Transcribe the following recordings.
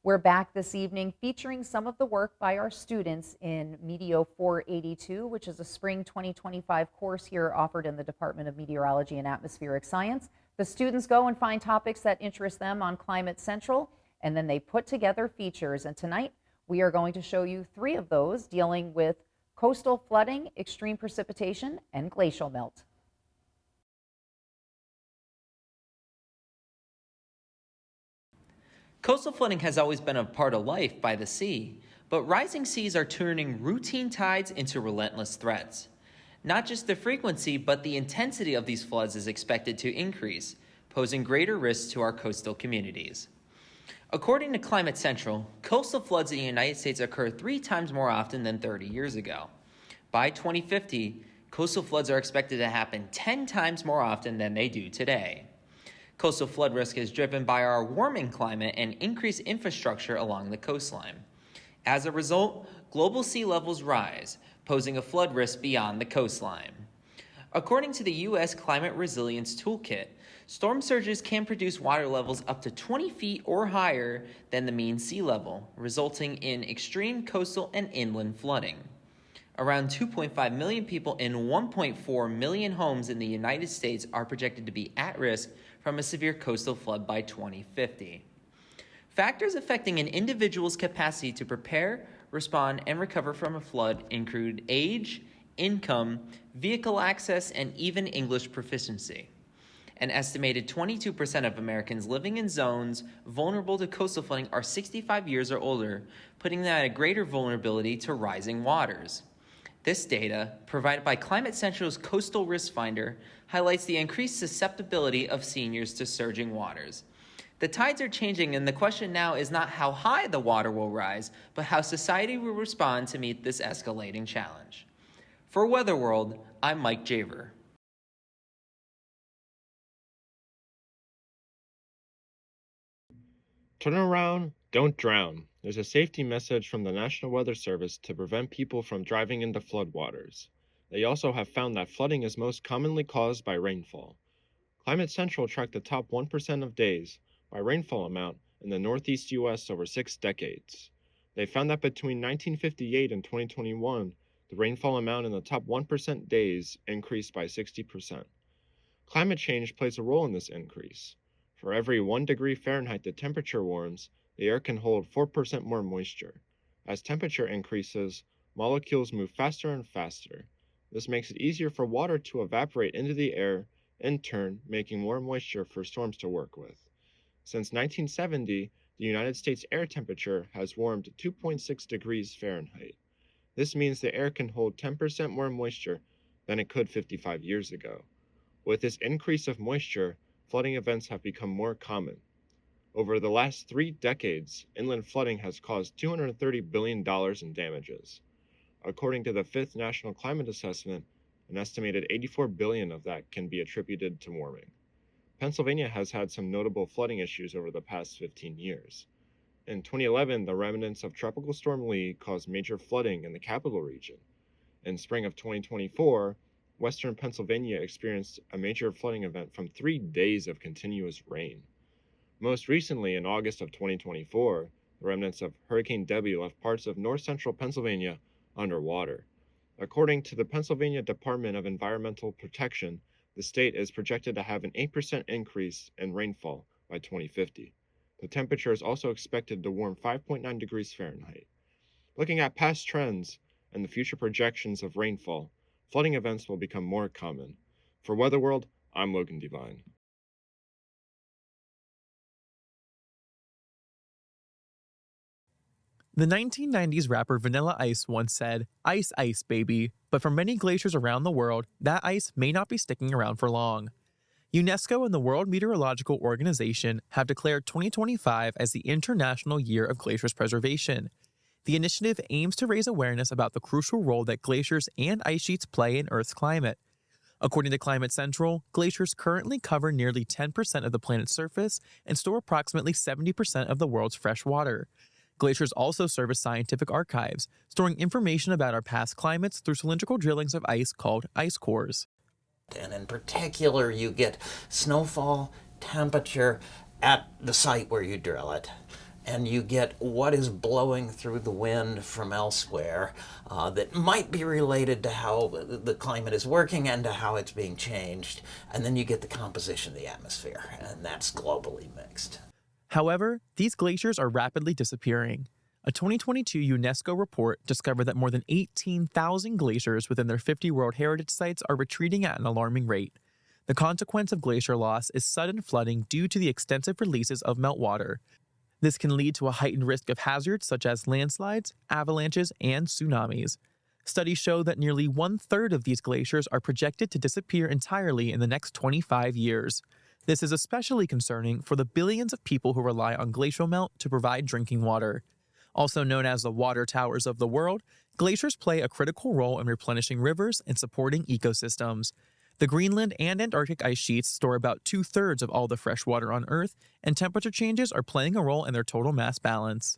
We're back this evening featuring some of the work by our students in Meteo 482, which is a spring 2025 course here offered in the Department of Meteorology and Atmospheric Science. The students go and find topics that interest them on Climate Central, and then they put together features. And tonight, we are going to show you 3 of those dealing with coastal flooding, extreme precipitation, and glacial melt. Coastal flooding has always been a part of life by the sea, but rising seas are turning routine tides into relentless threats. Not just the frequency, but the intensity of these floods is expected to increase, posing greater risks to our coastal communities. According to Climate Central, coastal floods in the United States occur 3 times more often than 30 years ago. By 2050, coastal floods are expected to happen 10 times more often than they do today. Coastal flood risk is driven by our warming climate and increased infrastructure along the coastline. As a result, global sea levels rise, posing a flood risk beyond the coastline. According to the U.S. Climate Resilience Toolkit, storm surges can produce water levels up to 20 feet or higher than the mean sea level, resulting in extreme coastal and inland flooding. Around 2.5 million people in 1.4 million homes in the United States are projected to be at risk from a severe coastal flood by 2050. Factors affecting an individual's capacity to prepare, respond, and recover from a flood include age, income, vehicle access, and even English proficiency. An estimated 22% of Americans living in zones vulnerable to coastal flooding are 65 years or older, putting them at a greater vulnerability to rising waters. This data, provided by Climate Central's Coastal Risk Finder, highlights the increased susceptibility of seniors to surging waters. The tides are changing, and the question now is not how high the water will rise, but how society will respond to meet this escalating challenge. For Weather World, I'm Mike Javer. Turn around, don't drown. There's a safety message from the National Weather Service to prevent people from driving into floodwaters. They also have found that flooding is most commonly caused by rainfall. Climate Central tracked the top 1% of days by rainfall amount in the Northeast U.S. over 6 decades. They found that between 1958 and 2021, the rainfall amount in the top 1% days increased by 60%. Climate change plays a role in this increase. For every 1 degree Fahrenheit the temperature warms, the air can hold 4% more moisture. As temperature increases, molecules move faster and faster. This makes it easier for water to evaporate into the air, in turn making more moisture for storms to work with. Since 1970, the United States air temperature has warmed 2.6 degrees Fahrenheit. This means the air can hold 10% more moisture than it could 55 years ago. With this increase of moisture, flooding events have become more common. Over the last 3 decades, inland flooding has caused $230 billion in damages. According to the 5th National Climate Assessment, an estimated $84 billion of that can be attributed to warming. Pennsylvania has had some notable flooding issues over the past 15 years. In 2011, the remnants of Tropical Storm Lee caused major flooding in the capital region. In spring of 2024, Western Pennsylvania experienced a major flooding event from 3 days of continuous rain. Most recently, in August of 2024, the remnants of Hurricane Debbie left parts of north-central Pennsylvania underwater. According to the Pennsylvania Department of Environmental Protection, the state is projected to have an 8% increase in rainfall by 2050. The temperature is also expected to warm 5.9 degrees Fahrenheit. Looking at past trends and the future projections of rainfall, flooding events will become more common. For Weather World, I'm Logan Devine. The 1990s rapper Vanilla Ice once said, "Ice, ice, baby," but for many glaciers around the world, that ice may not be sticking around for long. UNESCO and the World Meteorological Organization have declared 2025 as the International Year of Glaciers Preservation. The initiative aims to raise awareness about the crucial role that glaciers and ice sheets play in Earth's climate. According to Climate Central, glaciers currently cover nearly 10% of the planet's surface and store approximately 70% of the world's fresh water. Glaciers also serve as scientific archives, storing information about our past climates through cylindrical drillings of ice called ice cores. And in particular, you get snowfall, temperature at the site where you drill it. and you get what is blowing through the wind from elsewhere that might be related to how the climate is working and to how it's being changed. And then you get the composition of the atmosphere, and that's globally mixed. However, these glaciers are rapidly disappearing. A 2022 UNESCO report discovered that more than 18,000 glaciers within their 50 World Heritage Sites are retreating at an alarming rate. The consequence of glacier loss is sudden flooding due to the extensive releases of meltwater. This can lead to a heightened risk of hazards such as landslides, avalanches, and tsunamis. Studies show that nearly 1/3 of these glaciers are projected to disappear entirely in the next 25 years. This is especially concerning for the billions of people who rely on glacial melt to provide drinking water. Also known as the water towers of the world, glaciers play a critical role in replenishing rivers and supporting ecosystems. The Greenland and Antarctic ice sheets store about 2/3 of all the fresh water on Earth, and temperature changes are playing a role in their total mass balance.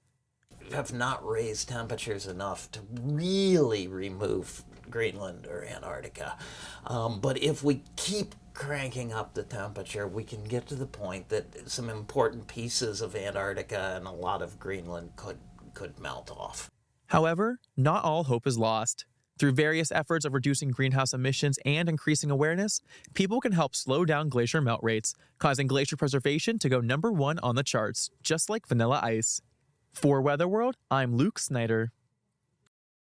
We have not raised temperatures enough to really remove Greenland or Antarctica. But if we keep cranking up the temperature, we can get to the point that some important pieces of Antarctica and a lot of Greenland could melt off. However, not all hope is lost. Through various efforts of reducing greenhouse emissions and increasing awareness, people can help slow down glacier melt rates, causing glacier preservation to go #1 on the charts, just like vanilla ice. For Weather World, I'm Luke Snyder.